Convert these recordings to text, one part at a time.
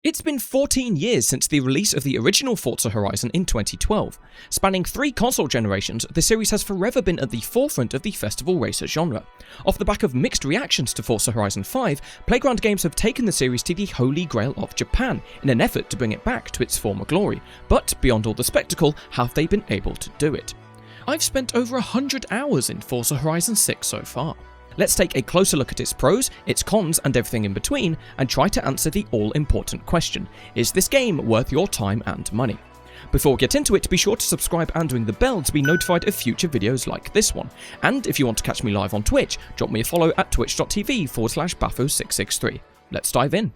It's been 14 years since the release of the original Forza Horizon in 2012. Spanning 3 console generations, the series has forever been at the forefront of the festival racer genre. Off the back of mixed reactions to Forza Horizon 5, Playground Games have taken the series to the holy grail of Japan in an effort to bring it back to its former glory. But beyond all the spectacle, have they been able to do it? I've spent over 100 hours in Forza Horizon 6 so far. Let's take a closer look at its pros, its cons, and everything in between, and try to answer the all-important question: is this game worth your time and money? Before we get into it, be sure to subscribe and ring the bell to be notified of future videos like this one. And if you want to catch me live on Twitch, drop me a follow at twitch.tv/Bafo663. Let's dive in.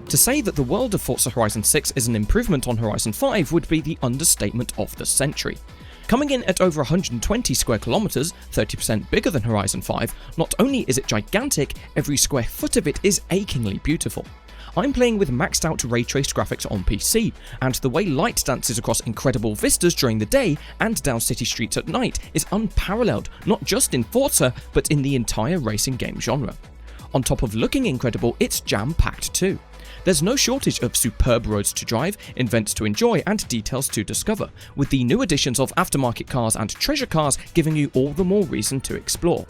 To say that the world of Forza Horizon 6 is an improvement on Horizon 5 would be the understatement of the century. Coming in at over 120 square kilometers, 30% bigger than Horizon 5, not only is it gigantic, every square foot of it is achingly beautiful. I'm playing with maxed out ray traced graphics on PC, and the way light dances across incredible vistas during the day and down city streets at night is unparalleled, not just in Forza, but in the entire racing game genre. On top of looking incredible, it's jam-packed too. There's no shortage of superb roads to drive, events to enjoy, and details to discover, with the new additions of aftermarket cars and treasure cars giving you all the more reason to explore.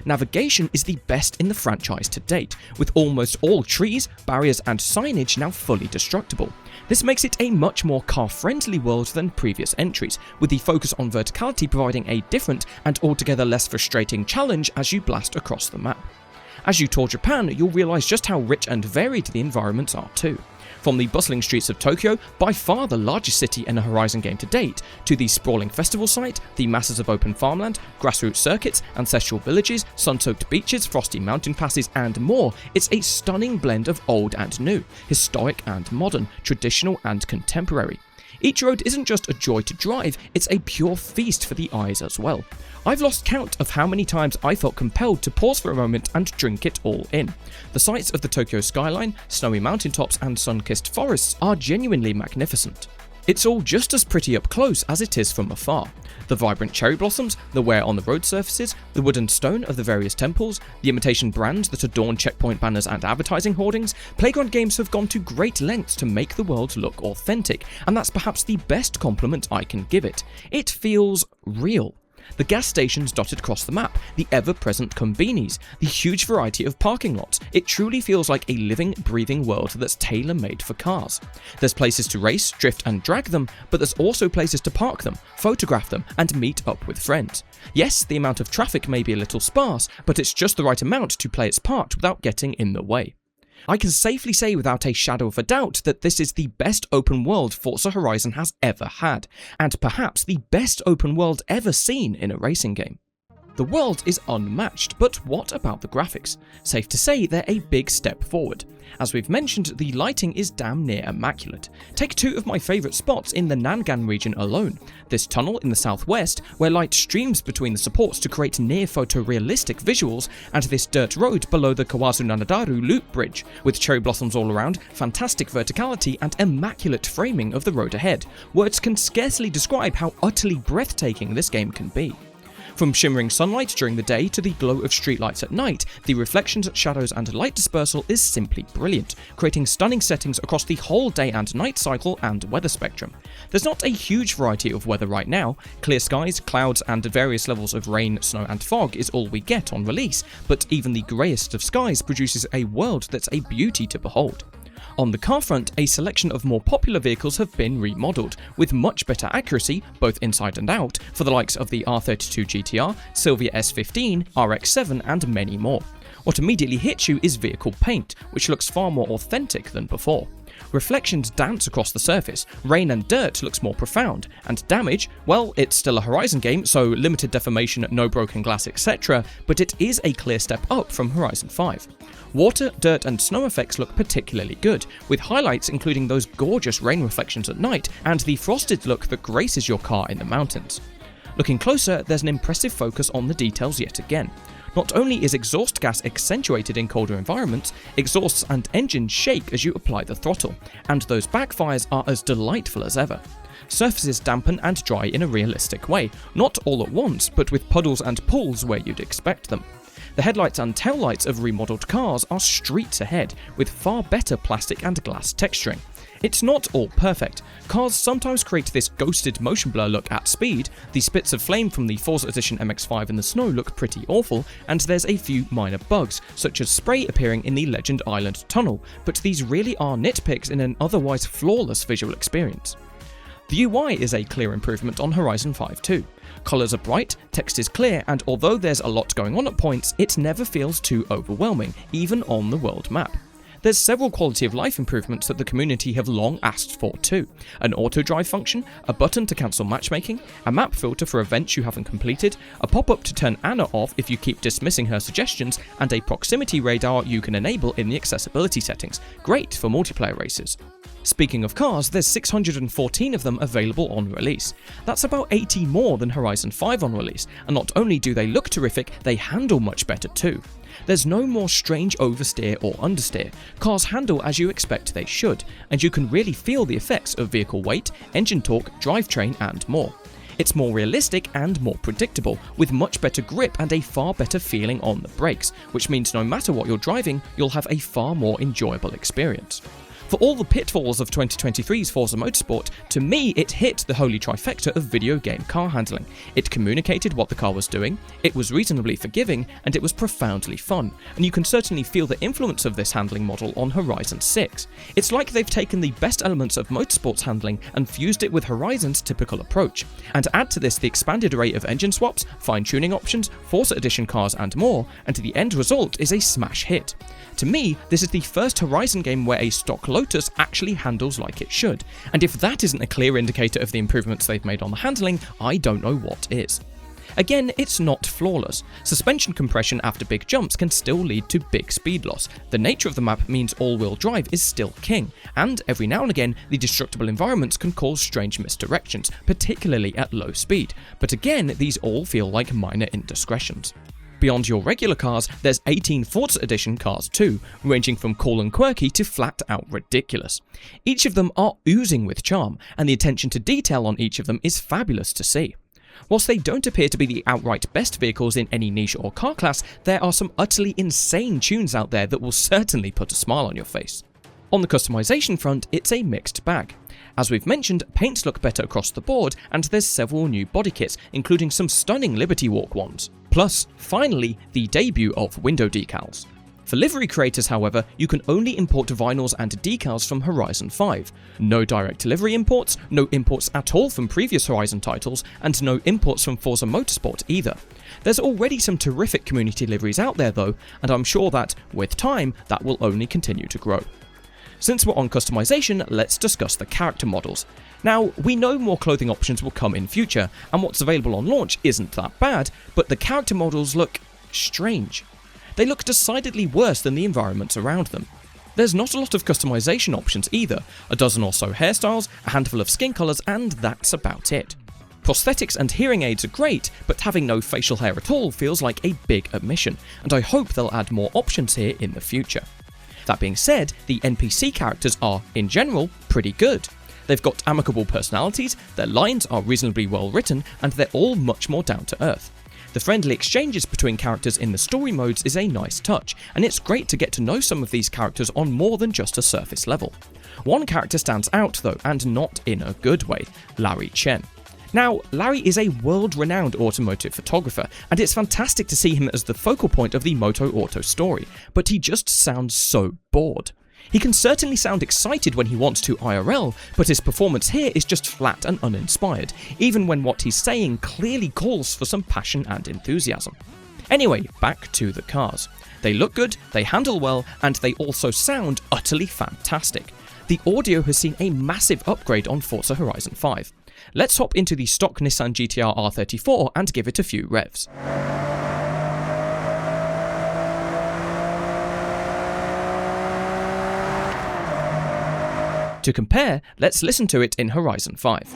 Navigation is the best in the franchise to date, with almost all trees, barriers, and signage now fully destructible. This makes it a much more car-friendly world than previous entries, with the focus on verticality providing a different and altogether less frustrating challenge as you blast across the map. As you tour Japan, you'll realise just how rich and varied the environments are too. From the bustling streets of Tokyo, by far the largest city in a Horizon game to date, to the sprawling festival site, the masses of open farmland, grassroots circuits, ancestral villages, sun-soaked beaches, frosty mountain passes, and more, it's a stunning blend of old and new, historic and modern, traditional and contemporary. Each road isn't just a joy to drive, it's a pure feast for the eyes as well. I've lost count of how many times I felt compelled to pause for a moment and drink it all in. The sights of the Tokyo skyline, snowy mountaintops, and sun-kissed forests are genuinely magnificent. It's all just as pretty up close as it is from afar. The vibrant cherry blossoms, the wear on the road surfaces, the wood and stone of the various temples, the imitation brands that adorn checkpoint banners and advertising hoardings, Playground Games have gone to great lengths to make the world look authentic, and that's perhaps the best compliment I can give it. It feels real. The gas stations dotted across the map, the ever-present convenies, the huge variety of parking lots. It truly feels like a living, breathing world that's tailor-made for cars. There's places to race, drift and drag them, but there's also places to park them, photograph them, and meet up with friends. Yes, the amount of traffic may be a little sparse, but it's just the right amount to play its part without getting in the way. I can safely say without a shadow of a doubt that this is the best open world Forza Horizon has ever had, and perhaps the best open world ever seen in a racing game. The world is unmatched, but what about the graphics? Safe to say they're a big step forward. As we've mentioned, the lighting is damn near immaculate. Take 2 of my favourite spots in the Nangan region alone. This tunnel in the southwest, where light streams between the supports to create near photorealistic visuals, and this dirt road below the Kawazu-Nanadaru loop bridge, with cherry blossoms all around, fantastic verticality, and immaculate framing of the road ahead. Words can scarcely describe how utterly breathtaking this game can be. From shimmering sunlight during the day to the glow of streetlights at night, the reflections, shadows and light dispersal is simply brilliant, creating stunning settings across the whole day and night cycle and weather spectrum. There's not a huge variety of weather right now. Clear skies, clouds and various levels of rain, snow and fog is all we get on release, but even the greyest of skies produces a world that's a beauty to behold. On the car front, a selection of more popular vehicles have been remodelled, with much better accuracy, both inside and out, for the likes of the R32 GTR, Silvia S15, RX-7 and many more. What immediately hits you is vehicle paint, which looks far more authentic than before. Reflections dance across the surface, rain and dirt looks more profound, and damage, well, it's still a Horizon game, so limited deformation, no broken glass, etc., but it is a clear step up from Horizon 5. Water, dirt and snow effects look particularly good, with highlights including those gorgeous rain reflections at night and the frosted look that graces your car in the mountains. Looking closer, there's an impressive focus on the details yet again. Not only is exhaust gas accentuated in colder environments, exhausts and engines shake as you apply the throttle, and those backfires are as delightful as ever. Surfaces dampen and dry in a realistic way, not all at once, but with puddles and pools where you'd expect them. The headlights and taillights of remodeled cars are streets ahead, with far better plastic and glass texturing. It's not all perfect. Cars sometimes create this ghosted motion blur look at speed, the spits of flame from the Forza Edition MX-5 in the snow look pretty awful, and there's a few minor bugs, such as spray appearing in the Legend Island tunnel, but these really are nitpicks in an otherwise flawless visual experience. The UI is a clear improvement on Horizon 5 too. Colours are bright, text is clear, and although there's a lot going on at points, it never feels too overwhelming, even on the world map. There's several quality of life improvements that the community have long asked for too. An auto-drive function, a button to cancel matchmaking, a map filter for events you haven't completed, a pop-up to turn Anna off if you keep dismissing her suggestions, and a proximity radar you can enable in the accessibility settings. Great for multiplayer races. Speaking of cars, there's 614 of them available on release. That's about 80 more than Horizon 5 on release, and not only do they look terrific, they handle much better too. There's no more strange oversteer or understeer. Cars handle as you expect they should, and you can really feel the effects of vehicle weight, engine torque, drivetrain, and more. It's more realistic and more predictable, with much better grip and a far better feeling on the brakes, which means no matter what you're driving, you'll have a far more enjoyable experience. For all the pitfalls of 2023's Forza Motorsport, to me it hit the holy trifecta of video game car handling. It communicated what the car was doing, it was reasonably forgiving, and it was profoundly fun, and you can certainly feel the influence of this handling model on Horizon 6. It's like they've taken the best elements of Motorsport's handling and fused it with Horizon's typical approach. And add to this the expanded array of engine swaps, fine-tuning options, Forza Edition cars and more, and the end result is a smash hit. To me, this is the first Horizon game where a stock Lotus actually handles like it should, and if that isn't a clear indicator of the improvements they've made on the handling, I don't know what is. Again, it's not flawless. Suspension compression after big jumps can still lead to big speed loss. The nature of the map means all-wheel drive is still king, and every now and again, the destructible environments can cause strange misdirections, particularly at low speed, but again, these all feel like minor indiscretions. Beyond your regular cars, there's 18 Forza Edition cars too, ranging from cool and quirky to flat out ridiculous. Each of them are oozing with charm, and the attention to detail on each of them is fabulous to see. Whilst they don't appear to be the outright best vehicles in any niche or car class, there are some utterly insane tunes out there that will certainly put a smile on your face. On the customization front, it's a mixed bag. As we've mentioned, paints look better across the board, and there's several new body kits, including some stunning Liberty Walk ones. Plus, finally, the debut of window decals. For livery creators, however, you can only import vinyls and decals from Horizon 5. No direct livery imports, no imports at all from previous Horizon titles, and no imports from Forza Motorsport either. There's already some terrific community liveries out there though, and I'm sure that, with time, that will only continue to grow. Since we're on customization, let's discuss the character models. Now, we know more clothing options will come in future, and what's available on launch isn't that bad, but the character models look strange. They look decidedly worse than the environments around them. There's not a lot of customization options either, a dozen or so hairstyles, a handful of skin colours, and that's about it. Prosthetics and hearing aids are great, but having no facial hair at all feels like a big omission, and I hope they'll add more options here in the future. That being said, the NPC characters are, in general, pretty good. They've got amicable personalities, their lines are reasonably well written, and they're all much more down to earth. The friendly exchanges between characters in the story modes is a nice touch, and it's great to get to know some of these characters on more than just a surface level. One character stands out though, and not in a good way: Larry Chen. Now, Larry is a world-renowned automotive photographer, and it's fantastic to see him as the focal point of the Moto Auto story, but he just sounds so bored. He can certainly sound excited when he wants to IRL, but his performance here is just flat and uninspired, even when what he's saying clearly calls for some passion and enthusiasm. Anyway, back to the cars. They look good, they handle well, and they also sound utterly fantastic. The audio has seen a massive upgrade on Forza Horizon 5. Let's hop into the stock Nissan GT-R R34 and give it a few revs. To compare, let's listen to it in Horizon 5.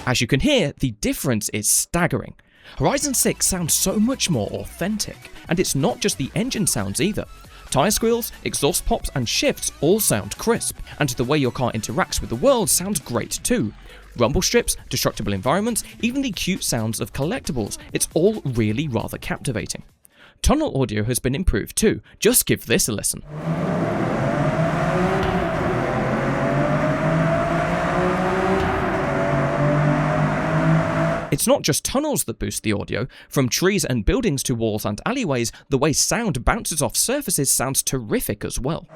As you can hear, the difference is staggering. Horizon 6 sounds so much more authentic, and it's not just the engine sounds either. Tyre squeals, exhaust pops and shifts all sound crisp, and the way your car interacts with the world sounds great too. Rumble strips, destructible environments, even the cute sounds of collectibles, it's all really rather captivating. Tunnel audio has been improved too, just give this a listen. It's not just tunnels that boost the audio. From trees and buildings to walls and alleyways, the way sound bounces off surfaces sounds terrific as well.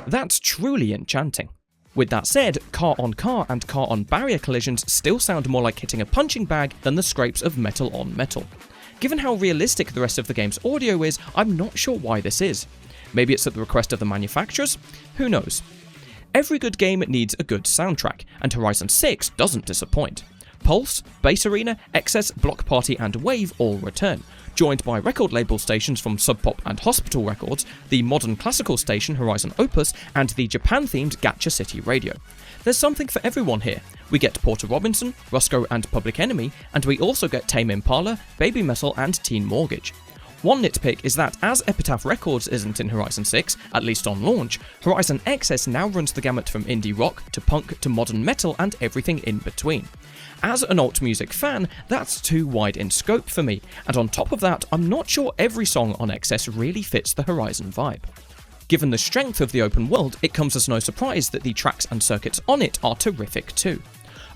That's truly enchanting. With that said, car-on-car and car-on-barrier collisions still sound more like hitting a punching bag than the scrapes of metal on metal. Given how realistic the rest of the game's audio is, I'm not sure why this is. Maybe it's at the request of the manufacturers? Who knows? Every good game needs a good soundtrack, and Horizon 6 doesn't disappoint. Pulse, Bass Arena, Excess, Block Party and Wave all return, joined by record label stations from Sub Pop and Hospital Records, the modern classical station Horizon Opus, and the Japan-themed Gacha City Radio. There's something for everyone here. We get Porter Robinson, Roscoe and Public Enemy, and we also get Tame Impala, Baby Metal and Teen Mortgage. One nitpick is that as Epitaph Records isn't in Horizon 6, at least on launch, Horizon XS now runs the gamut from indie rock to punk to modern metal and everything in between. As an alt music fan, that's too wide in scope for me, and on top of that, I'm not sure every song on XS really fits the Horizon vibe. Given the strength of the open world, it comes as no surprise that the tracks and circuits on it are terrific too.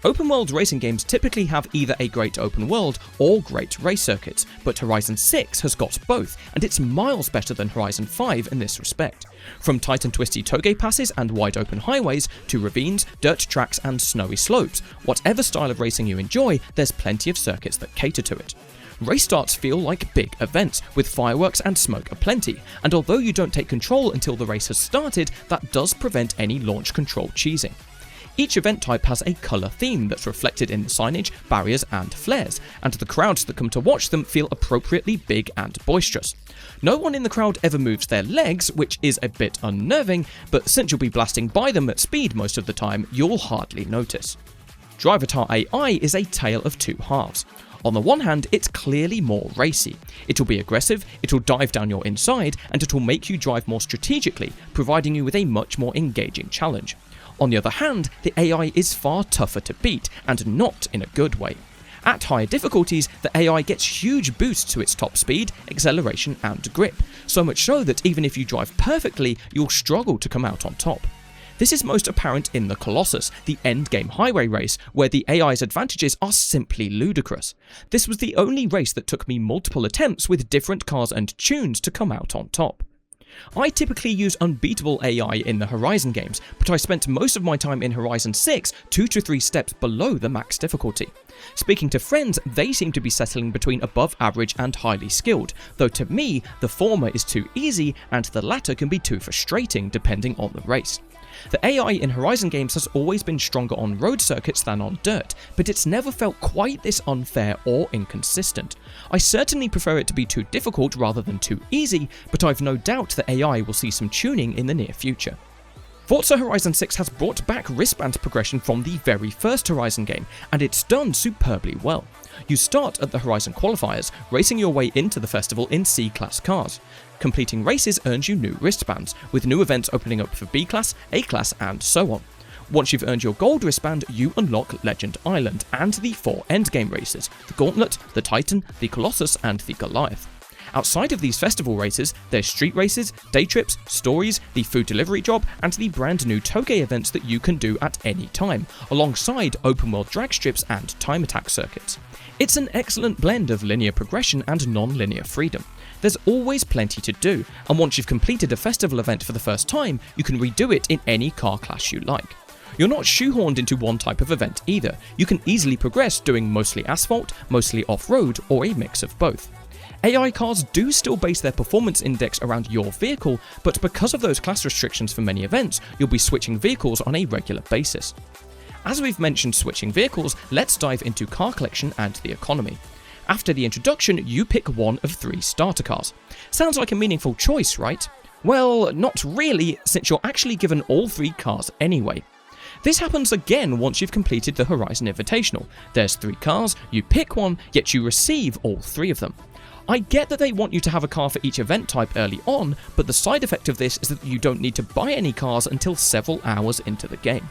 Open world racing games typically have either a great open world or great race circuits, but Horizon 6 has got both, and it's miles better than Horizon 5 in this respect. From tight and twisty Touge passes and wide open highways, to ravines, dirt tracks and snowy slopes, whatever style of racing you enjoy, there's plenty of circuits that cater to it. Race starts feel like big events, with fireworks and smoke aplenty, and although you don't take control until the race has started, that does prevent any launch control cheesing. Each event type has a colour theme that's reflected in the signage, barriers and flares, and the crowds that come to watch them feel appropriately big and boisterous. No one in the crowd ever moves their legs, which is a bit unnerving, but since you'll be blasting by them at speed most of the time, you'll hardly notice. Drivatar AI is a tale of two halves. On the one hand, it's clearly more racy. It'll be aggressive, it'll dive down your inside, and it'll make you drive more strategically, providing you with a much more engaging challenge. On the other hand, the AI is far tougher to beat, and not in a good way. At higher difficulties, the AI gets huge boosts to its top speed, acceleration and grip, so much so that even if you drive perfectly, you'll struggle to come out on top. This is most apparent in the Colossus, the endgame highway race, where the AI's advantages are simply ludicrous. This was the only race that took me multiple attempts with different cars and tunes to come out on top. I typically use unbeatable AI in the Horizon games, but I spent most of my time in Horizon 6 2 to 3 steps below the max difficulty. Speaking to friends, they seem to be settling between above average and highly skilled, though to me, the former is too easy and the latter can be too frustrating depending on the race. The AI in Horizon games has always been stronger on road circuits than on dirt, but it's never felt quite this unfair or inconsistent. I certainly prefer it to be too difficult rather than too easy, but I've no doubt the AI will see some tuning in the near future. Forza Horizon 6 has brought back wristband progression from the very first Horizon game, and it's done superbly well. You start at the Horizon qualifiers, racing your way into the festival in C-Class cars. Completing races earns you new wristbands, with new events opening up for B-Class, A-Class and so on. Once you've earned your gold wristband, you unlock Legend Island and the 4 endgame races, the Gauntlet, the Titan, the Colossus and the Goliath. Outside of these festival races, there's street races, day trips, stories, the food delivery job, and the brand new Touge events that you can do at any time, alongside open world drag strips and time attack circuits. It's an excellent blend of linear progression and non-linear freedom. There's always plenty to do, and once you've completed a festival event for the first time, you can redo it in any car class you like. You're not shoehorned into one type of event either. You can easily progress doing mostly asphalt, mostly off-road, or a mix of both. AI cars do still base their performance index around your vehicle, but because of those class restrictions for many events, you'll be switching vehicles on a regular basis. As we've mentioned switching vehicles, let's dive into car collection and the economy. After the introduction, you pick one of 3 starter cars. Sounds like a meaningful choice, right? Well, not really, since you're actually given all 3 cars anyway. This happens again once you've completed the Horizon Invitational. There's 3 cars, you pick one, yet you receive all 3 of them. I get that they want you to have a car for each event type early on, but the side effect of this is that you don't need to buy any cars until several hours into the game.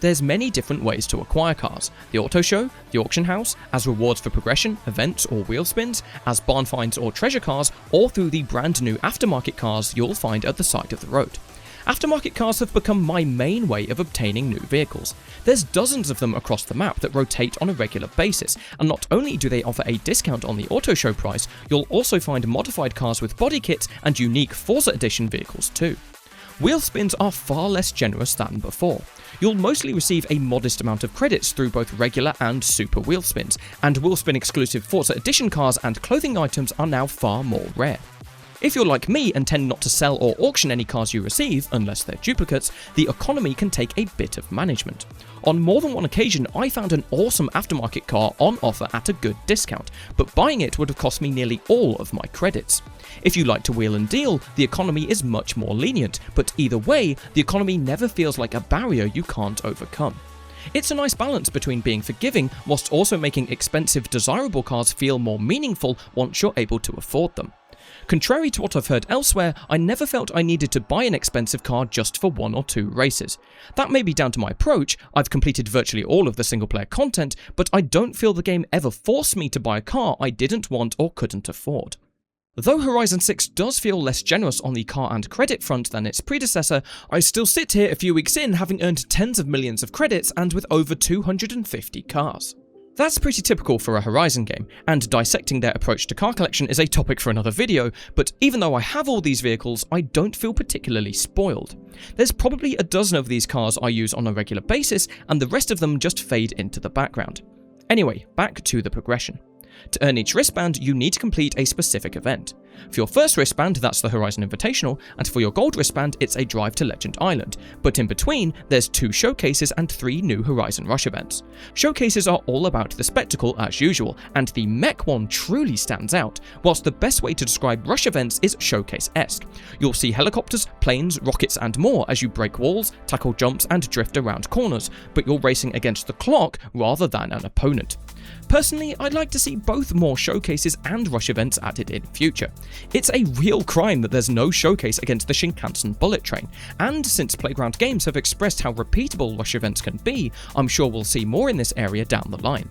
There's many different ways to acquire cars: the auto show, the auction house, as rewards for progression, events or wheel spins, as barn finds or treasure cars, or through the brand new aftermarket cars you'll find at the side of the road. Aftermarket cars have become my main way of obtaining new vehicles. There's dozens of them across the map that rotate on a regular basis, and not only do they offer a discount on the auto show price, you'll also find modified cars with body kits and unique Forza edition vehicles too. Wheel spins are far less generous than before. You'll mostly receive a modest amount of credits through both regular and super wheel spins, and wheel spin exclusive Forza edition cars and clothing items are now far more rare. If you're like me and tend not to sell or auction any cars you receive, unless they're duplicates, the economy can take a bit of management. On more than one occasion, I found an awesome aftermarket car on offer at a good discount, but buying it would have cost me nearly all of my credits. If you like to wheel and deal, the economy is much more lenient, but either way, the economy never feels like a barrier you can't overcome. It's a nice balance between being forgiving whilst also making expensive, desirable cars feel more meaningful once you're able to afford them. Contrary to what I've heard elsewhere, I never felt I needed to buy an expensive car just for 1 or 2 races. That may be down to my approach. I've completed virtually all of the single player content, but I don't feel the game ever forced me to buy a car I didn't want or couldn't afford. Though Horizon 6 does feel less generous on the car and credit front than its predecessor, I still sit here a few weeks in having earned tens of millions of credits and with over 250 cars. That's pretty typical for a Horizon game, and dissecting their approach to car collection is a topic for another video, but even though I have all these vehicles, I don't feel particularly spoiled. There's probably a dozen of these cars I use on a regular basis, and the rest of them just fade into the background. Anyway, back to the progression. To earn each wristband, you need to complete a specific event. For your first wristband, that's the Horizon Invitational, and for your gold wristband, it's a drive to Legend Island. But in between, there's 2 showcases and 3 new Horizon Rush events. Showcases are all about the spectacle as usual, and the mech one truly stands out, whilst the best way to describe Rush events is showcase-esque. You'll see helicopters, planes, rockets and more as you break walls, tackle jumps and drift around corners, but you're racing against the clock rather than an opponent. Personally, I'd like to see both more showcases and rush events added in future. It's a real crime that there's no showcase against the Shinkansen bullet train, and since Playground Games have expressed how repeatable rush events can be, I'm sure we'll see more in this area down the line.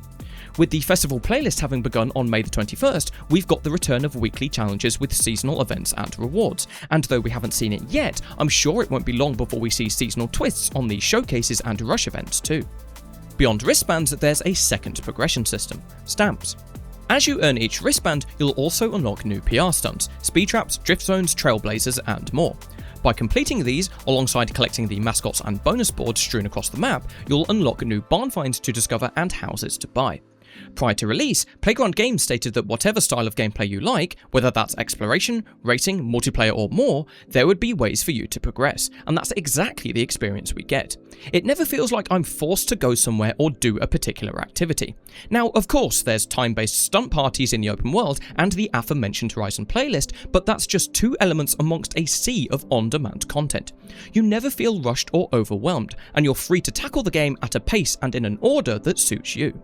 With the festival playlist having begun on May the 21st, we've got the return of weekly challenges with seasonal events and rewards, and though we haven't seen it yet, I'm sure it won't be long before we see seasonal twists on these showcases and rush events too. Beyond wristbands, there's a second progression system: stamps. As you earn each wristband, you'll also unlock new PR stunts, speed traps, drift zones, trailblazers, and more. By completing these, alongside collecting the mascots and bonus boards strewn across the map, you'll unlock new barn finds to discover and houses to buy. Prior to release, Playground Games stated that whatever style of gameplay you like, whether that's exploration, racing, multiplayer or more, there would be ways for you to progress, and that's exactly the experience we get. It never feels like I'm forced to go somewhere or do a particular activity. Now, of course, there's time-based stunt parties in the open world and the aforementioned Horizon playlist, but that's just 2 elements amongst a sea of on-demand content. You never feel rushed or overwhelmed, and you're free to tackle the game at a pace and in an order that suits you.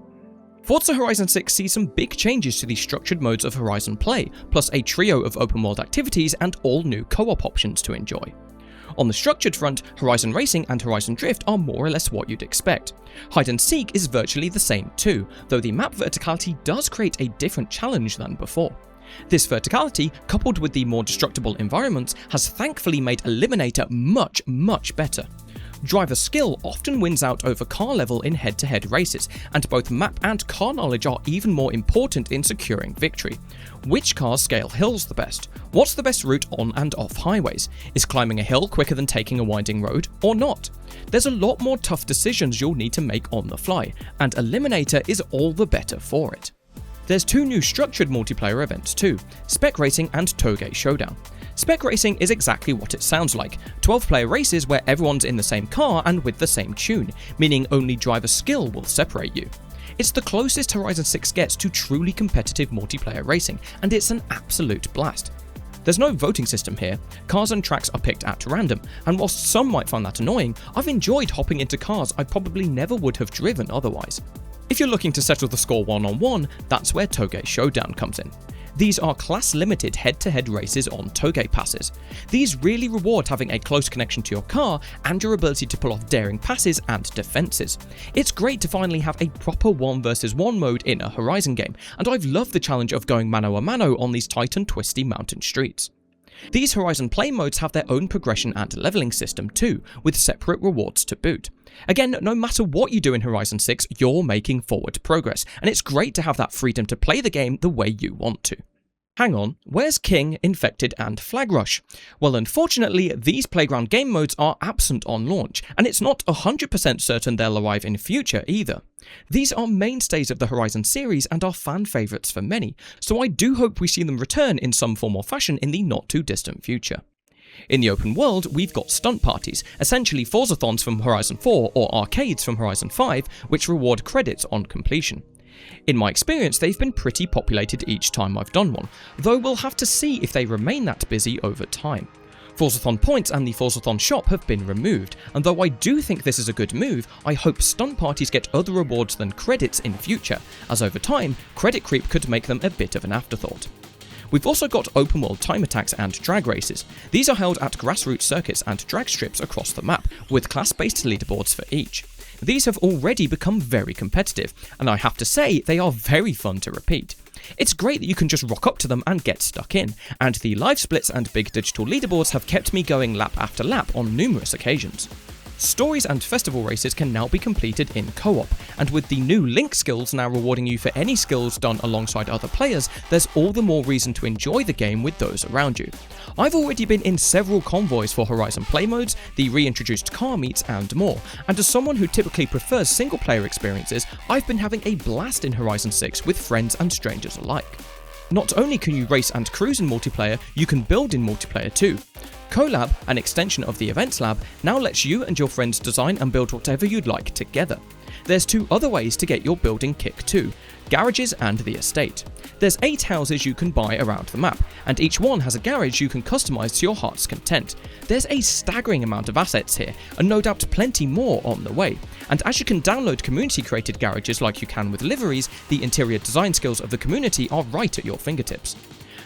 Forza Horizon 6 sees some big changes to the structured modes of Horizon play, plus a trio of open-world activities and all new co-op options to enjoy. On the structured front, Horizon Racing and Horizon Drift are more or less what you'd expect. Hide and Seek is virtually the same too, though the map verticality does create a different challenge than before. This verticality, coupled with the more destructible environments, has thankfully made Eliminator much better. Driver skill often wins out over car level in head-to-head races, and both map and car knowledge are even more important in securing victory. Which cars scale hills the best? What's the best route on and off highways? Is climbing a hill quicker than taking a winding road, or not? There's a lot more tough decisions you'll need to make on the fly, and Eliminator is all the better for it. There's 2 new structured multiplayer events too, Spec Racing and Touge Showdown. Spec Racing is exactly what it sounds like, 12-player races where everyone's in the same car and with the same tune, meaning only driver skill will separate you. It's the closest Horizon 6 gets to truly competitive multiplayer racing, and it's an absolute blast. There's no voting system here, cars and tracks are picked at random, and whilst some might find that annoying, I've enjoyed hopping into cars I probably never would have driven otherwise. If you're looking to settle the score one-on-one, that's where Touge Showdown comes in. These are class-limited head-to-head races on Touge passes. These really reward having a close connection to your car and your ability to pull off daring passes and defences. It's great to finally have a proper 1 vs 1 mode in a Horizon game, and I've loved the challenge of going mano a mano on these tight and twisty mountain streets. These Horizon play modes have their own progression and levelling system too, with separate rewards to boot. Again, no matter what you do in Horizon 6, you're making forward progress, and it's great to have that freedom to play the game the way you want to. Hang on, where's King, Infected and Flag Rush? Well, unfortunately, these Playground game modes are absent on launch, and it's not 100% certain they'll arrive in future either. These are mainstays of the Horizon series and are fan favourites for many, so I do hope we see them return in some form or fashion in the not too distant future. In the open world, we've got stunt parties, essentially Forzathons from Horizon 4 or arcades from Horizon 5, which reward credits on completion. In my experience, they've been pretty populated each time I've done one, though we'll have to see if they remain that busy over time. Forzathon points and the Forzathon shop have been removed, and though I do think this is a good move, I hope stunt parties get other rewards than credits in future, as over time, credit creep could make them a bit of an afterthought. We've also got open world time attacks and drag races. These are held at grassroots circuits and drag strips across the map, with class-based leaderboards for each. These have already become very competitive, and I have to say they are very fun to repeat. It's great that you can just rock up to them and get stuck in, and the live splits and big digital leaderboards have kept me going lap after lap on numerous occasions. Stories and festival races can now be completed in co-op, and with the new link skills now rewarding you for any skills done alongside other players, there's all the more reason to enjoy the game with those around you. I've already been in several convoys for Horizon play modes, the reintroduced car meets and more, and as someone who typically prefers single player experiences, I've been having a blast in Horizon 6 with friends and strangers alike. Not only can you race and cruise in multiplayer, you can build in multiplayer too. Collab, an extension of the Events Lab, now lets you and your friends design and build whatever you'd like together. There's 2 other ways to get your building kick too, garages and the estate. There's 8 houses you can buy around the map, and each one has a garage you can customise to your heart's content. There's a staggering amount of assets here, and no doubt plenty more on the way. And as you can download community-created garages like you can with liveries, the interior design skills of the community are right at your fingertips.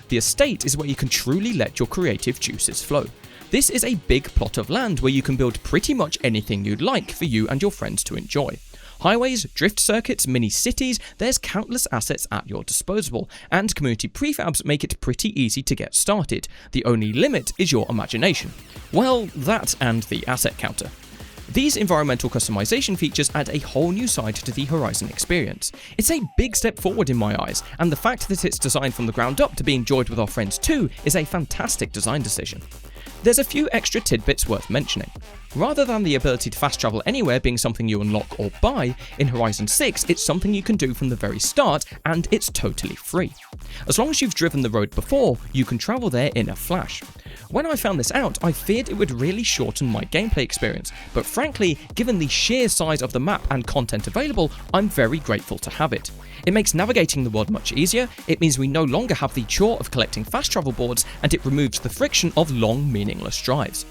The estate is where you can truly let your creative juices flow. This is a big plot of land where you can build pretty much anything you'd like for you and your friends to enjoy. Highways, drift circuits, mini cities, there's countless assets at your disposal, and community prefabs make it pretty easy to get started. The only limit is your imagination. Well, that and the asset counter. These environmental customization features add a whole new side to the Horizon experience. It's a big step forward in my eyes, and the fact that it's designed from the ground up to be enjoyed with our friends too is a fantastic design decision. There's a few extra tidbits worth mentioning. Rather than the ability to fast travel anywhere being something you unlock or buy, in Horizon 6 it's something you can do from the very start, and it's totally free. As long as you've driven the road before, you can travel there in a flash. When I found this out, I feared it would really shorten my gameplay experience, but frankly, given the sheer size of the map and content available, I'm very grateful to have it. It makes navigating the world much easier, it means we no longer have the chore of collecting fast travel boards, and it removes the friction of long, meaningless drives.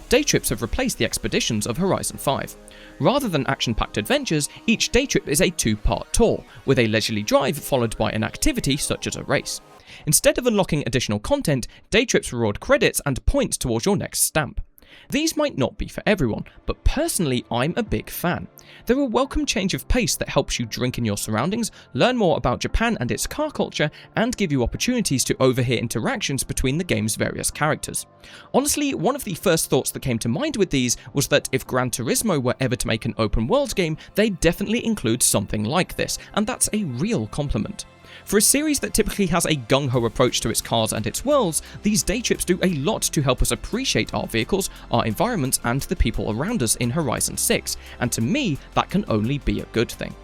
Day trips have replaced the expeditions of Horizon 5. Rather than action-packed adventures, each day trip is a 2-part tour, with a leisurely drive followed by an activity such as a race. Instead of unlocking additional content, day trips reward credits and points towards your next stamp. These might not be for everyone, but personally I'm a big fan. They're a welcome change of pace that helps you drink in your surroundings, learn more about Japan and its car culture, and give you opportunities to overhear interactions between the game's various characters. Honestly, one of the first thoughts that came to mind with these was that if Gran Turismo were ever to make an open world game, they'd definitely include something like this, and that's a real compliment. For a series that typically has a gung-ho approach to its cars and its worlds, these day trips do a lot to help us appreciate our vehicles, our environments, and the people around us in Horizon 6, and to me, that can only be a good thing.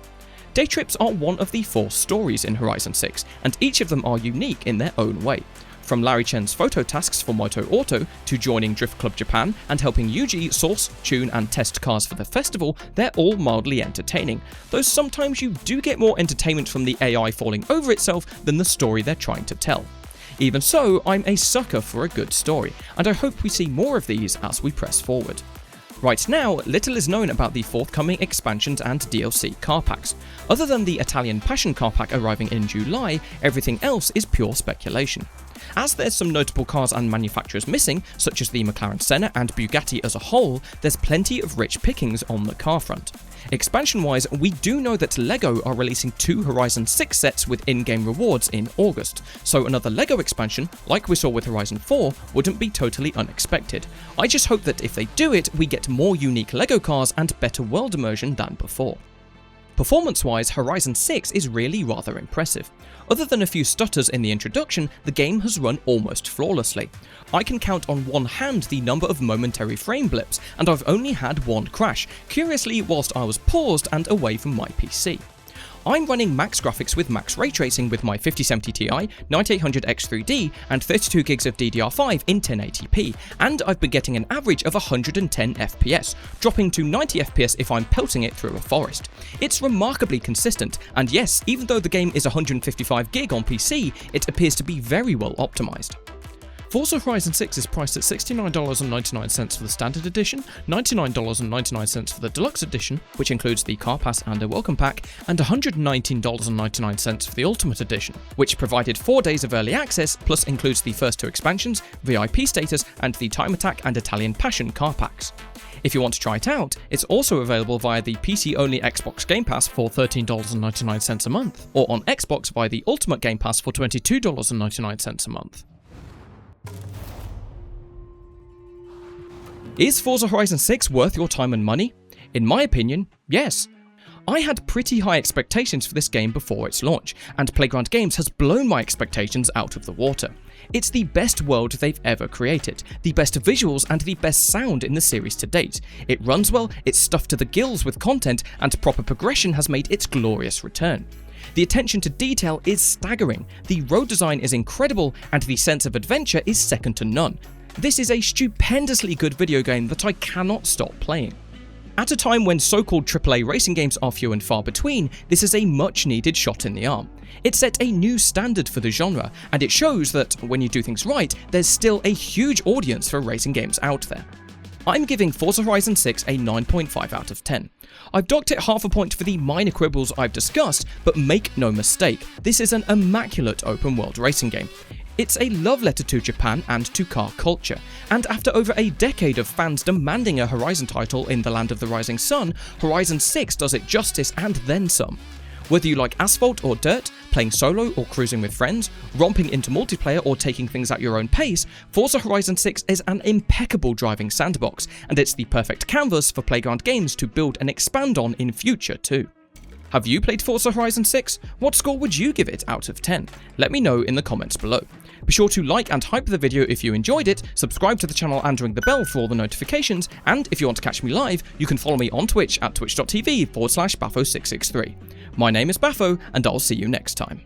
Day trips are one of the 4 stories in Horizon 6, and each of them are unique in their own way. From Larry Chen's photo tasks for Moto Auto, to joining Drift Club Japan and helping Yuki source, tune and test cars for the festival, they're all mildly entertaining, though sometimes you do get more entertainment from the AI falling over itself than the story they're trying to tell. Even so, I'm a sucker for a good story, and I hope we see more of these as we press forward. Right now, little is known about the forthcoming expansions and DLC car packs. Other than the Italian Passion car pack arriving in July, everything else is pure speculation. As there's some notable cars and manufacturers missing, such as the McLaren Senna and Bugatti as a whole, there's plenty of rich pickings on the car front. Expansion-wise, we do know that LEGO are releasing 2 Horizon 6 sets with in-game rewards in August, so another LEGO expansion, like we saw with Horizon 4, wouldn't be totally unexpected. I just hope that if they do it, we get more unique LEGO cars and better world immersion than before. Performance-wise, Horizon 6 is really rather impressive. Other than a few stutters in the introduction, the game has run almost flawlessly. I can count on one hand the number of momentary frame blips, and I've only had one crash, curiously whilst I was paused and away from my PC. I'm running max graphics with max ray tracing with my 5070 Ti, 9800X3D, and 32 gigs of DDR5 in 1080p, and I've been getting an average of 110 FPS, dropping to 90 FPS if I'm pelting it through a forest. It's remarkably consistent, and yes, even though the game is 155 gig on PC, it appears to be very well optimized. Forza Horizon 6 is priced at $69.99 for the Standard Edition, $99.99 for the Deluxe Edition, which includes the Car Pass and a Welcome Pack, and $119.99 for the Ultimate Edition, which provided 4 days of early access, plus includes the first 2 expansions, VIP status, and the Time Attack and Italian Passion car packs. If you want to try it out, it's also available via the PC-only Xbox Game Pass for $13.99 a month, or on Xbox via the Ultimate Game Pass for $22.99 a month. Is Forza Horizon 6 worth your time and money? In my opinion, yes. I had pretty high expectations for this game before its launch, and Playground Games has blown my expectations out of the water. It's the best world they've ever created, the best visuals and the best sound in the series to date. It runs well, it's stuffed to the gills with content, and proper progression has made its glorious return. The attention to detail is staggering, the road design is incredible, and the sense of adventure is second to none. This is a stupendously good video game that I cannot stop playing. At a time when so-called AAA racing games are few and far between, this is a much-needed shot in the arm. It set a new standard for the genre, and it shows that, when you do things right, there's still a huge audience for racing games out there. I'm giving Forza Horizon 6 a 9.5 out of 10. I've docked it half a point for the minor quibbles I've discussed, but make no mistake, this is an immaculate open world racing game. It's a love letter to Japan and to car culture, and after over a decade of fans demanding a Horizon title in the land of the rising sun, Horizon 6 does it justice and then some. Whether you like asphalt or dirt, playing solo or cruising with friends, romping into multiplayer or taking things at your own pace, Forza Horizon 6 is an impeccable driving sandbox, and it's the perfect canvas for Playground Games to build and expand on in future too. Have you played Forza Horizon 6? What score would you give it out of 10? Let me know in the comments below. Be sure to like and hype the video if you enjoyed it, subscribe to the channel and ring the bell for all the notifications, and if you want to catch me live, you can follow me on Twitch at twitch.tv/Baffo663. My name is Baffo, and I'll see you next time.